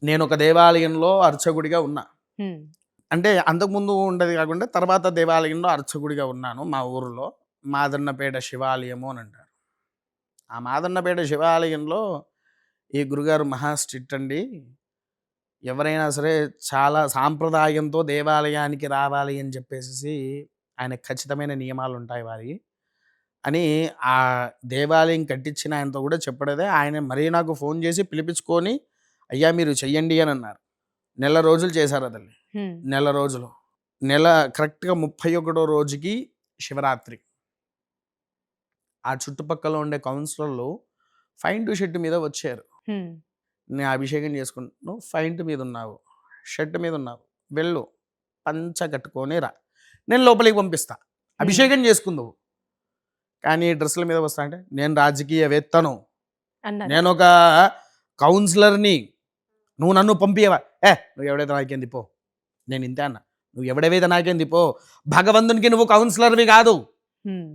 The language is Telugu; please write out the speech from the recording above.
నేను ఒక దేవాలయంలో అర్చకుడిగా ఉన్నా. హ్మ్. అంటే అంతకుముందు ఉండేది కాకుండా తర్వాత దేవాలయంలో అర్చకుడిగా ఉన్నాను మా ఊరిలో. మాదన్నపేట శివాలయము అని అంటారు. ఆ మాదన్నపేట శివాలయంలో ఈ గురుగారు మహా స్ట్రిక్ట్ అండి. ఎవరైనా సరే చాలా సాంప్రదాయంతో దేవాలయానికి రావాలి అని చెప్పేసేసి ఆయన ఖచ్చితమైన నియమాలుంటాయి వారియి అని ఆ దేవాలయం కట్టించిన ఆయనతో కూడా చెప్పడదే. ఆయన మరీ నాకు ఫోన్ చేసి పిలిపించుకొని, "అయ్యా! మీరు చెయ్యండి" అని అన్నారు. నెల రోజులు చేశారు అదండి. హ్మ్. నెల రోజులు. నెల కరెక్ట్‌గా 31 రోజుకి శివరాత్రి. ఆ చుట్టుపక్కల ఉండే కౌన్సిలర్‌లు ఫైంటు షర్ట్ మీద వచ్చారు. హ్మ్. "నేను అభిషేకం చేసుకుంటున్నాను. ఫైంట్ మీద ఉన్నావు. షర్ట్ మీద ఉన్నావు. వెళ్ళు. పంచ కట్టుకొని రా. నేను లోపలికి పంపిస్తా. హ్మ్. అభిషేకం చేసుకుందువు. కానీ డ్రెస్సుల మీద వస్తా" అంటే, "నేను రాజకీయవేత్తను. అన్నారా? నేనొక కౌన్సిలర్‌ని. నువ్వు నన్ను పంపియవా?" నువ్వు ఎవడైతే నాకేంది పో. నేను ఇంతే అన్నా. "నువ్వు ఎవడవైతే నాకేంది పో. భగవంతునికి నువ్వు కౌన్సిలర్‌వి కాదు." హ్మ్.